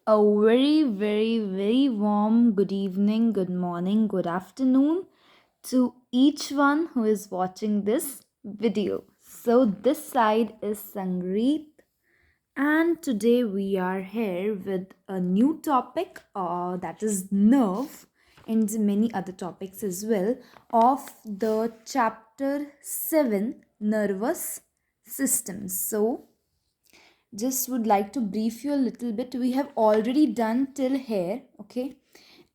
A very warm good evening, good morning, good afternoon to each one who is watching this video. So, this side is Sangreet, and today we are here with a new topic that is nerve and many other topics as well of the chapter 7 nervous systems. So, just would like to brief you a little bit. We have already done till here, okay,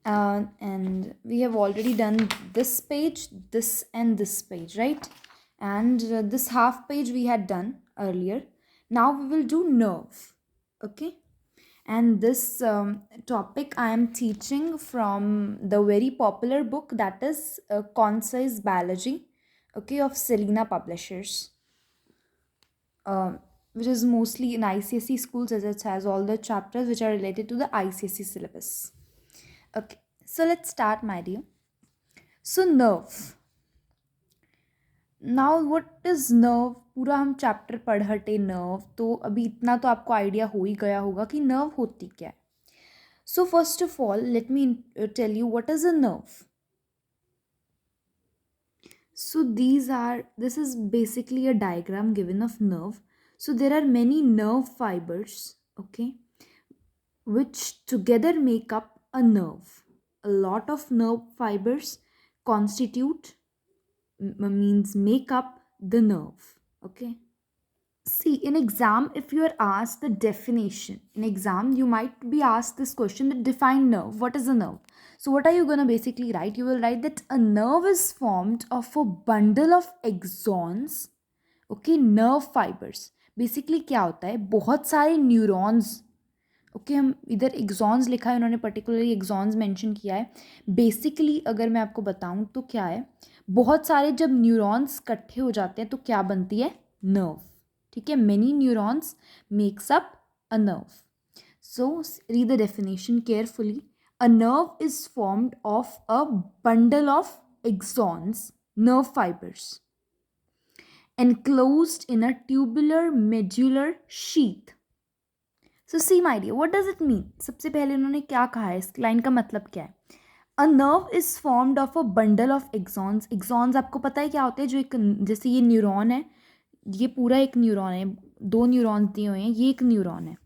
and we have already done this page, this and this page, right? And this half page we had done earlier. Now we will do nerve, okay. And this topic I am teaching from the very popular book, that is Concise Biology, okay, of Selena Publishers, uh, which is mostly in ICSE schools, as it has all the chapters which are related to the ICSE syllabus. Okay, so let's start, my dear. So nerve. Now what is nerve, पूरा हम chapter पढ़ हटे nerve, तो अभी इतना तो आपको idea हो ही गया होगा कि नर्व होती क्या है. So first of all let me tell you what is a nerve. So this is basically a diagram given of nerve. So there are many nerve fibers, okay, which together make up a nerve. A lot of nerve fibers constitute means make up the nerve, okay. See, in exam, if you are asked the definition, in exam, you might be asked this question that define nerve. What is a nerve? So, what are you gonna basically write? You will write that a nerve is formed of a bundle of axons, okay, nerve fibers. Basically, क्या होता है? बहुत सारे neurons, okay, हम इधर exons लिखा है, उन्होंने पर्टिकुलरली एक्सॉन्स मेंशन किया है. बेसिकली अगर मैं आपको बताऊं तो क्या है, बहुत सारे जब न्यूरॉन्स इकट्ठे हो जाते हैं तो क्या बनती है? नर्व. ठीक है, many neurons makes up a nerve. So read the definition carefully. A nerve is formed of a bundle of axons, nerve fibers, enclosed in a tubular medullary sheath. So see my dear, what does it mean? सबसे पहले उन्होंने क्या कहा है, इस line का मतलब क्या है? A nerve is formed of a bundle of axons. Axons आपको पता है क्या होते हैं? जो एक, जैसे ये न्यूरॉन है, ये पूरा एक न्यूरॉन है, दो न्यूरॉन्स दिए हुए हैं, ये एक न्यूरॉन है,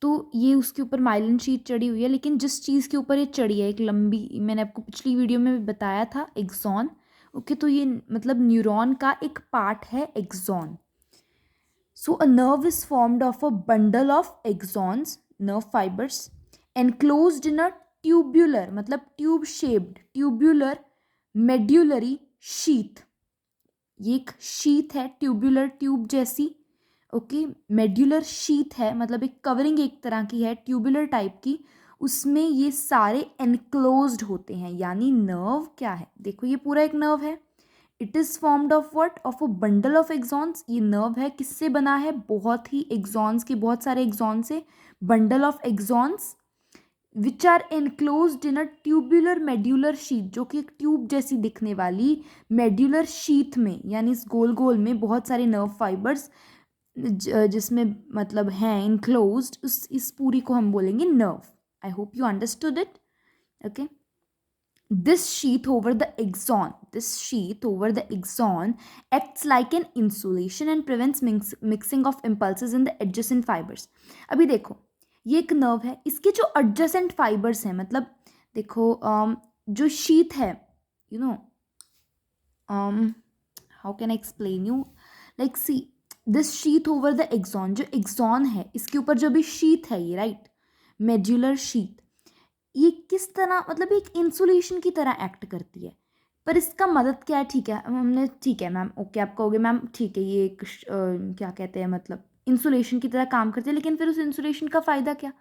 तो ये उसके ऊपर माइलिन शीट चढ़ी हुई है. लेकिन जिस चीज़ के ऊपर ये चढ़ी है, एक लंबी, मैंने आपको पिछली वीडियो में भी बताया था, एक्सॉन, ओके, तो ये मतलब न्यूरॉन का एक पार्ट है axon. So a nerve is formed of a bundle of axons, nerve fibers, enclosed in a tubular, मतलब tube shaped, tubular medullary sheath. ये एक शीथ है, ट्यूबुलर ट्यूब जैसी, ओके. मेड्यूलर शीथ है, मतलब एक कवरिंग एक तरह की है, ट्यूबुलर टाइप की. उसमें ये सारे एनक्लोज्ड होते हैं. यानी नर्व क्या है? देखो, ये पूरा एक नर्व है. It is formed of what? Of a bundle of axons. ये नर्व है, किससे बना है? बहुत ही एक्सॉन्स के, बहुत सारे एक्सॉन से, bundle of axons which are enclosed in a tubular medullary sheath, जो कि एक ट्यूब जैसी दिखने वाली मेड्यूलर शीथ में, यानी इस गोल गोल में बहुत सारे नर्व फाइबर्स जिसमें मतलब हैं इनक्लोज्ड, इस पूरी को हम बोलेंगे nerve. I hope you understood it, okay. This sheath over the axon acts like an insulation and prevents mixing of impulses in the adjacent fibers. अभी देखो, ये एक नर्व है, इसके जो adjacent fibers हैं, मतलब देखो जो शीथ है, you know, how can I explain you, like see this sheath over the axon, जो axon है इसके ऊपर जो भी शीथ है, ये राइट, मेड्यूलर शीथ, ये किस तरह, मतलब एक इंसुलेशन की तरह एक्ट करती है. पर इसका मदद क्या है? ठीक है, हमने, ठीक है मैम, ओके, आप कहोगे मैम ठीक है, ये एक क्या कहते हैं, मतलब इंसुलेशन की तरह काम करती है. लेकिन फिर उस इंसुलेशन का फ़ायदा क्या?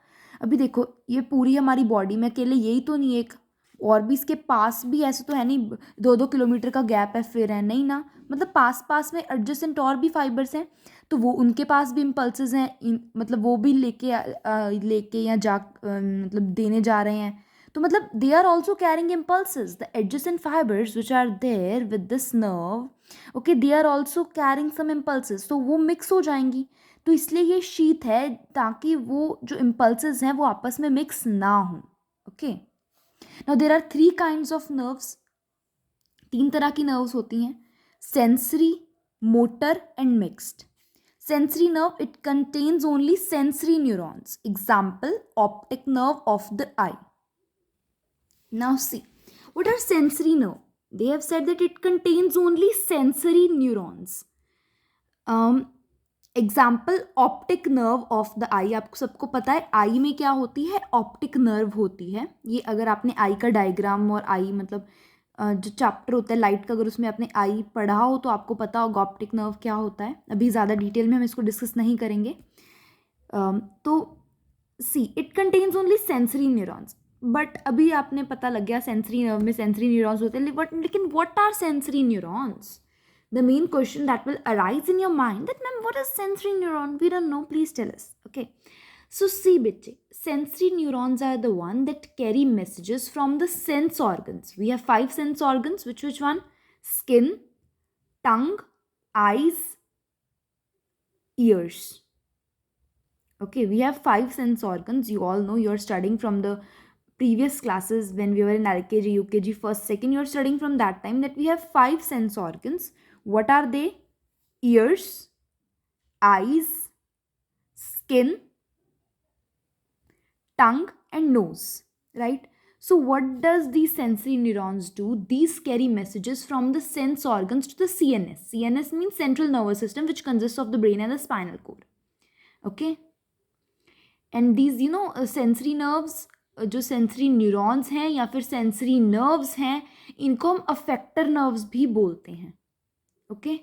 अभी देखो, ये पूरी हमारी बॉडी में अकेले यही तो नहीं, एक और भी इसके पास भी ऐसे तो है नहीं, 2-2 किलोमीटर का गैप है, फिर है नहीं ना, मतलब पास पास में एडजेसेंट और भी फाइबर्स हैं, तो वो उनके पास भी इम्पल्सेस हैं, मतलब वो भी लेके या मतलब देने जा रहे हैं. तो मतलब they are also carrying impulses. The adjacent fibres which are there with this nerve, okay, they are also carrying some impulses, तो वो मिक्स हो जाएंगी. तो इसलिए ये शीथ है ताकि वो जो इम्पल्सेस हैं वो आपस में मिक्स ना हों. Okay, now there are 3 kinds of nerves. 3 तरह की नर्व्स होती हैं, sensory, motor and mixed. Sensory nerve, it contains only sensory neurons. Example, optic nerve of the eye. Now see, what are sensory nerve? They have said that it contains only sensory neurons. Example, optic nerve of the eye. आपको सबको पता है आई में क्या होती है, optic nerve होती है. ये अगर आपने आई का डायग्राम और आई मतलब जो चैप्टर होता है लाइट का, अगर उसमें आपने आई पढ़ा हो तो आपको पता होगा ऑप्टिक नर्व क्या होता है. अभी ज़्यादा डिटेल में हम इसको डिस्कस नहीं करेंगे. तो see, it contains only sensory neurons. But अभी आपने पता लग गया सेंसरी नर्व में सेंसरी न्यूरॉन्स होते हैं, बट लेकिन what are sensory neurons? The main question that will arise in your mind that, ma'am, what is sensory neuron? We don't know. Please tell us. Okay. So see, bitche, sensory neurons are the one that carry messages from the sense organs. We have 5 sense organs. Which one? Skin, tongue, eyes, ears. Okay, we have 5 sense organs. You all know, you are studying from the previous classes when we were in LKG, UKG, first, second. You are studying from that time that we have 5 sense organs. What are they? Ears, eyes, skin, tongue and nose, right? So what does these sensory neurons do? These carry messages from the sense organs to the CNS. CNS means central nervous system, which consists of the brain and the spinal cord. Okay, and these sensory nerves, जो sensory neurons हैं या फिर sensory nerves हैं, इनको हम effector nerves भी बोलते हैं. Okay,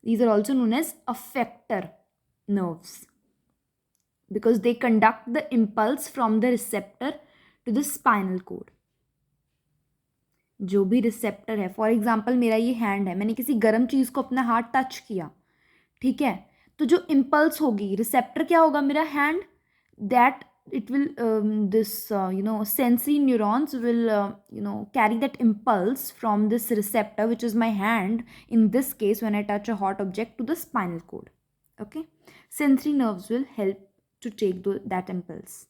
these are also known as effector nerves because they conduct the impulse from the receptor to the spinal cord. जो भी रिसेप्टर है, फॉर एग्जाम्पल मेरा ये हैंड है, मैंने किसी गर्म चीज़ को अपना हाथ टच किया, ठीक है, तो जो इम्पल्स होगी, रिसेप्टर क्या होगा, मेरा hand, that it will this sensory neurons will carry that impulse from this receptor, which is my hand in this case when I touch a hot object, to the spinal cord. Okay, sensory nerves will help to take that impulse.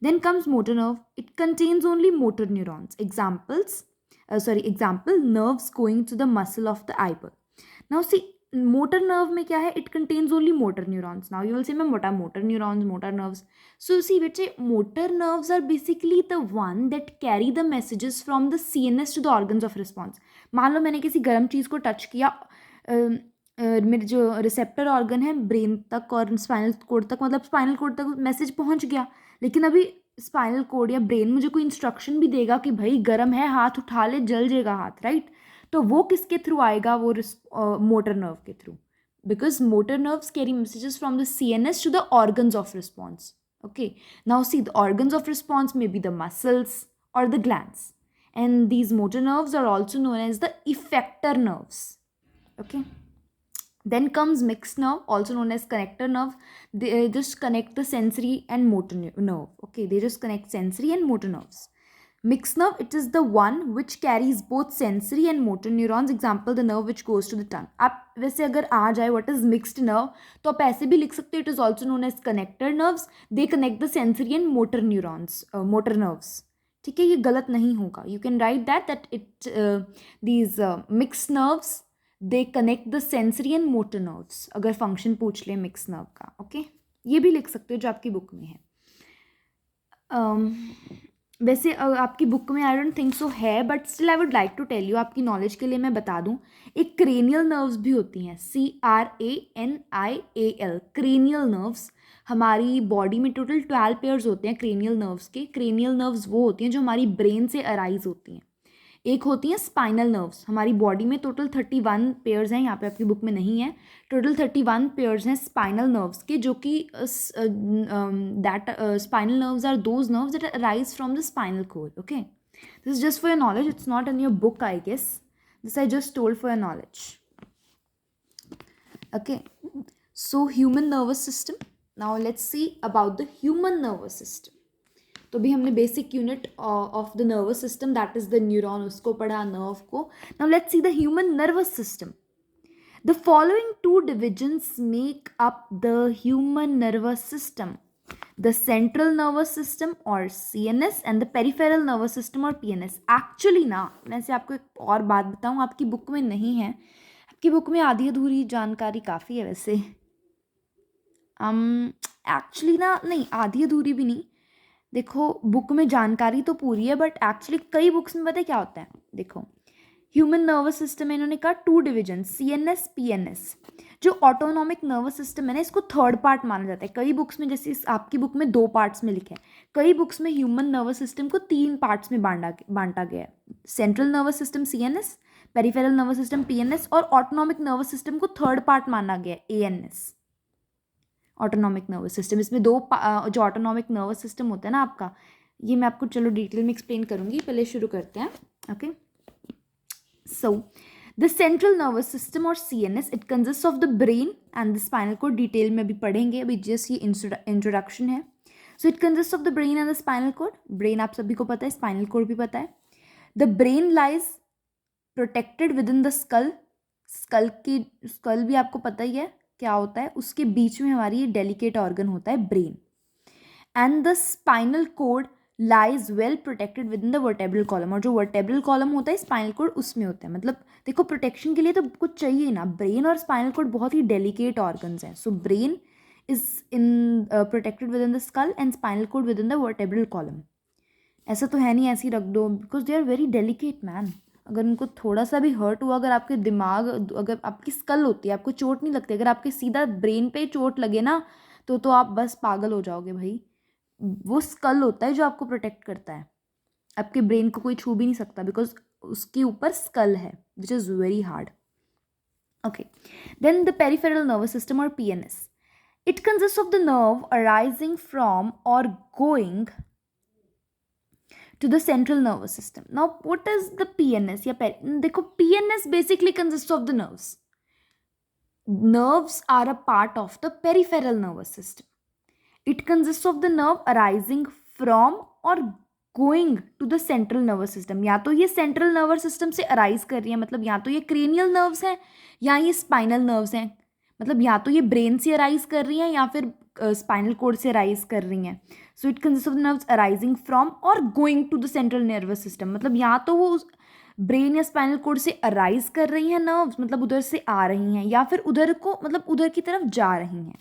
Then comes motor nerve. It contains only motor neurons. Example, nerves going to the muscle of the eyeball. Now see, motor nerve में क्या है, it contains only motor neurons. Now you will say, ma'am, what are motor neurons, motor nerves? So see, bete, motor nerves are basically the one that carry the messages from the CNS to the organs of response. मान लो मैंने किसी गर्म चीज़ को touch किया, मेरे जो receptor organ है brain तक और स्पाइनल कोड तक, मतलब स्पाइनल कोड तक मैसेज पहुंच गया, लेकिन अभी स्पाइनल कोड या ब्रेन मुझे कोई इंस्ट्रक्शन भी देगा कि भाई गर्म है, हाथ उठा ले, जल जाएगा हाथ, राइट? तो वो किसके थ्रू आएगा, वो मोटर नर्व के through, because motor nerves carry messages from the CNS to the organs of response. Okay, now see, the organs of response may be the muscles और the glands, and these motor nerves are also known as the effector nerves. Okay, then comes mixed nerve, also known as connector nerve. They just connect the sensory and motor nerve. Okay, they just connect sensory and motor nerves. Mixed nerve, it is the one which carries both sensory and motor neurons. Example, the nerve which goes to the tongue. आप वैसे अगर आ जाए what is mixed nerve, तो आप ऐसे भी लिख सकते हो, it is also known as connector nerves. They connect the sensory and motor neurons, motor nerves. ठीक है, ये गलत नहीं होगा. You can write that these mixed nerves, they connect the sensory and motor nerves. अगर फंक्शन पूछ ले mix nerve का, ओके, ये भी लिख सकते हो जो आपकी बुक में है. वैसे आपकी बुक में आई डोंट थिंक सो है, but still I would like to tell you, आपकी नॉलेज के लिए मैं बता दूं, एक क्रेनियल नर्व्स भी होती हैं, CRANIAL, क्रेनियल नर्व्स. हमारी बॉडी में टोटल 12 पेयर्स होते हैं क्रेनियल नर्व्स के. क्रेनियल नर्व्स वो होती हैं जो हमारी ब्रेन से अराइज होती हैं. एक होती हैं स्पाइनल नर्व्स. हमारी बॉडी में टोटल 31 पेयर्स हैं, यहाँ पे आपकी बुक में नहीं है, टोटल 31 पेयर्स हैं स्पाइनल नर्व्स के, जो कि that spinal nerves are those nerves that arise from the spinal cord. Okay, this is just for your knowledge, it's not in your book, I guess. This I just told for your knowledge. Okay, so human nervous system. Now let's see about the human nervous system. तो भी हमने basic unit of the nervous system, that is the neuron, उसको पढ़ा, nerve को. Now let's see the human nervous system. The following two divisions make up the human nervous system: the central nervous system or CNS and the peripheral nervous system or PNS. Actually ना, मैं से आपको एक और बात बताऊँ, आपकी book में नहीं है, आपकी बुक में आधी अधूरी जानकारी काफ़ी है वैसे। एक्चुअली ना, नहीं आधी अधूरी भी नहीं, देखो बुक में जानकारी तो पूरी है बट एक्चुअली कई बुक्स में पता है क्या होता है। देखो ह्यूमन नर्वस सिस्टम में इन्होंने कहा टू डिविजन, CNS PNS। जो ऑटोनॉमिक नर्वस सिस्टम है ना, इसको थर्ड पार्ट माना जाता है कई बुक्स में, जैसे इस आपकी बुक में 2 पार्ट्स में लिखा है, कई बुक्स में ह्यूमन नर्वस सिस्टम को 3 पार्ट्स में बांटा गया है। Central nervous system CNS, peripheral nervous system PNS और ऑटोनॉमिक नर्वस सिस्टम को थर्ड पार्ट माना गया है ANS, ऑटोनॉमिक नर्वस सिस्टम। इसमें जो ऑटोनॉमिक नर्वस सिस्टम होता है ना आपका, ये मैं आपको चलो डिटेल में एक्सप्लेन करूँगी, पहले शुरू करते हैं। Okay, so the central nervous system और CNS, it consist of the brain and the spinal code. Detail में अभी पढ़ेंगे, अभी जस्ट ये इंट्रोडक्शन है। सो it consist of the brain and the spinal code. Brain आप सभी को पता है, स्पाइनल कोड भी पता है। The brain lies protected within the skull. Skull भी आपको पता ही है क्या होता है, उसके बीच में हमारी ये डेलिकेट ऑर्गन होता है brain. And the spinal code lies well protected within the vertebral column. और जो वर्टेब्रल कॉलम होता है स्पाइनल कोड उसमें होता है। मतलब देखो प्रोटेक्शन के लिए तो कुछ चाहिए ना, ब्रेन और स्पाइनल कोड बहुत ही डेलिकेट ऑर्गन्स हैं। So brain is in protected within the skull and spinal cord within the vertebral column. ऐसा तो है नहीं ऐसे ही रख दो, because they are very delicate man. अगर उनको थोड़ा सा भी हर्ट हुआ, अगर आपके दिमाग, अगर आपकी स्कल होती है, आपको चोट नहीं लगती, अगर आपके सीधा ब्रेन पे चोट लगे ना तो आप बस पागल हो जाओगे भाई। वो स्कल होता है जो आपको प्रोटेक्ट करता है, आपके ब्रेन को कोई छू भी नहीं सकता बिकॉज उसके ऊपर स्कल है which is very hard. Okay, then the peripheral nervous system और PNS, it consist of the nerve arising from और going to the central nervous system. Now what is the PNS या देखो PNS basically consists of the nerves. Nerves are a part of the peripheral nervous system. It consists of the nerve arising from or going to the central nervous system. या तो ये central nervous system से arise कर रही है, मतलब या तो ये cranial nerves हैं या ये spinal nerves हैं, मतलब या तो ये brain से arise कर रही हैं या फिर स्पाइनल कोड से अराइज कर रही हैं। So it consist of nerves arising from और going to the central nervous system. मतलब या तो वो ब्रेन या स्पाइनल कोड से अराइज कर रही हैं नर्व्स, मतलब उधर से आ रही हैं, या फिर उधर को मतलब उधर की तरफ जा रही हैं।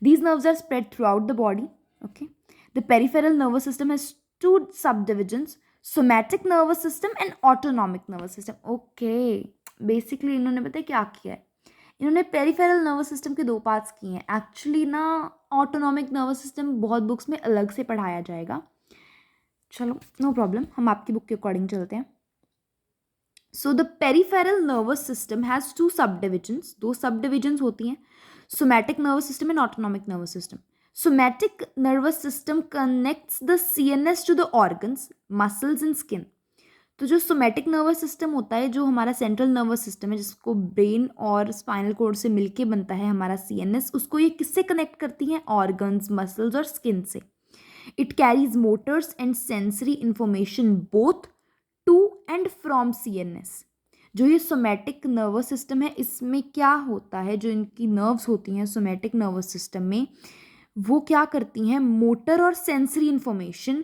These nerves are spread throughout the body. Okay, the peripheral nervous system has 2 subdivisions, somatic nervous system and autonomic nervous system. Okay, basically इन्होंने पता है क्या किया है, इन्होंने पेरिफेरल नर्वस सिस्टम के 2 पार्ट्स किए हैं। एक्चुअली ना ऑटोनॉमिक नर्वस सिस्टम बहुत बुक्स में अलग से पढ़ाया जाएगा, चलो नो प्रॉब्लम, हम आपकी बुक के अकॉर्डिंग चलते हैं। So the peripheral nervous system has 2 subdivisions, 2 subdivisions होती हैं, somatic nervous system and autonomic nervous system. Somatic nervous system connects the CNS to the organs, muscles and skin. तो जो somatic nervous system होता है, जो हमारा central nervous system है जिसको ब्रेन और स्पाइनल कोड से मिलके बनता है हमारा CNS, उसको ये किससे कनेक्ट करती हैं, ऑर्गन्स, मसल्स और स्किन से। It carries motors and sensory information both to and from CNS। जो ये सोमैटिक नर्वस सिस्टम है, इसमें क्या होता है, जो इनकी नर्व्स होती हैं सोमैटिक नर्वस सिस्टम में, वो क्या करती हैं, मोटर और सेंसरी इंफॉर्मेशन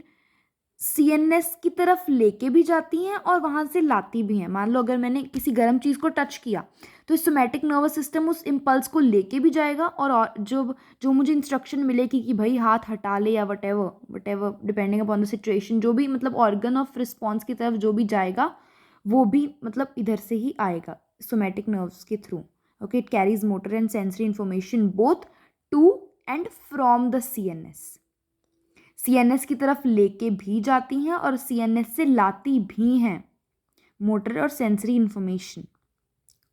CNS की तरफ लेके भी जाती हैं और वहाँ से लाती भी हैं। मान लो अगर मैंने किसी गर्म चीज़ को टच किया तो सोमैटिक नर्वस सिस्टम उस इम्पल्स को लेके भी जाएगा, और जो मुझे इंस्ट्रक्शन मिलेगी कि भाई हाथ हटा ले या what ever depending upon the situation, जो भी मतलब ऑर्गन ऑफ रिस्पॉन्स की तरफ जो भी जाएगा वो भी मतलब इधर से ही आएगा सोमैटिक नर्व्स के through. Okay, it carries motor and sensory information both to and from the CNS की तरफ लेके भी जाती हैं और CNS से लाती भी हैं मोटर और sensory information.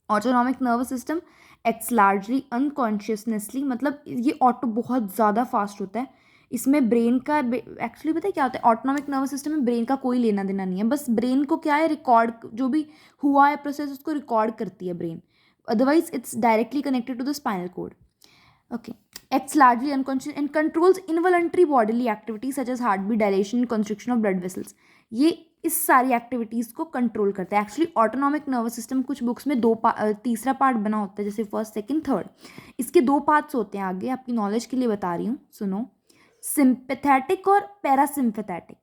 Autonomic nervous system acts largely unconsciousnessly, मतलब ये ऑटो बहुत ज़्यादा फास्ट होता है, इसमें ब्रेन का एक्चुअली पता है क्या होता है, ऑटोनॉमिक नर्वस सिस्टम में ब्रेन का कोई लेना देना नहीं है, बस ब्रेन को क्या है, रिकॉर्ड जो भी हुआ है प्रोसेस उसको रिकॉर्ड करती है brain, otherwise it's directly connected to the spinal cord. Okay, acts largely unconscious and controls involuntary bodily activities such as heartbeat, dilation, constriction of blood vessels. ये इस सारी एक्टिविटीज़ को कंट्रोल करता है। एक्चुअली ऑटोनॉमिक नर्वस सिस्टम कुछ books में तीसरा part बना होता है, जैसे फर्स्ट सेकंड थर्ड। इसके 2 पार्ट्स होते हैं, आगे आपकी नॉलेज के लिए बता रही हूँ, सुनो। सिंपैथेटिक और पैरासिम्पैथेटिक।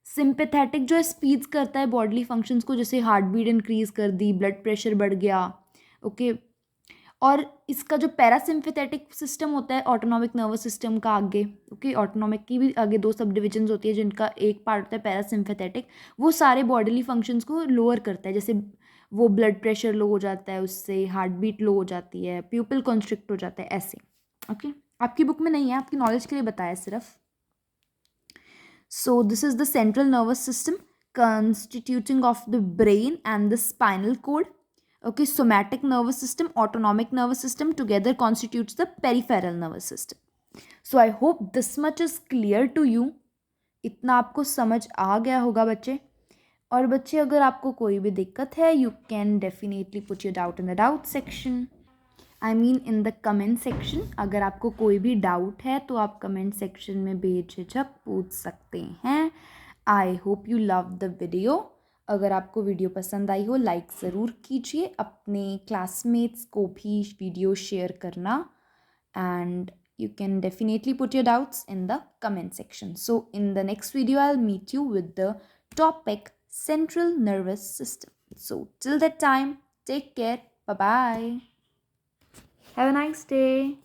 सिंपैथेटिक जो है स्पीड्स करता है बॉडीली फंक्शंस को, जैसे हार्ट बीट इंक्रीज कर दी, ब्लड प्रेशर बढ़ गया, ओके। और इसका जो पैरासिम्पैथेटिक सिस्टम होता है ऑटोनॉमिक नर्वस सिस्टम का आगे, ओके, ऑटोनॉमिक की भी आगे 2 सब डिविजन्स होती है, जिनका एक पार्ट होता है पैरासिम्पैथेटिक, वो सारे बॉडीली फंक्शंस को लोअर करता है, जैसे वो ब्लड प्रेशर लो हो जाता है, उससे हार्ट बीट लो हो जाती है, प्यूपिल कंस्ट्रिक्ट हो जाता है, ऐसे, ओके। आपकी बुक में नहीं है, आपकी नॉलेज के लिए बताया सिर्फ। So this is the central nervous system constituting of the brain and the spinal cord. Okay, somatic nervous system, autonomic nervous system together constitutes the peripheral nervous system. So I hope this much is clear to you. इतना आपको समझ आ गया होगा बच्चे। और बच्चे अगर आपको कोई भी दिक्कत है, you can definitely put your doubt in the doubt section. I mean in the comment section. अगर आपको कोई भी डाउट है तो आप कमेंट सेक्शन में बेझिझक पूछ सकते हैं। I hope you love the video. अगर आपको वीडियो पसंद आई हो लाइक ज़रूर कीजिए, अपने क्लासमेट्स को भी वीडियो शेयर करना, and you can definitely put your doubts in the comment section. So in the next video I'll meet you with the topic central nervous system. So till that time, take care. Bye bye. Have a nice day.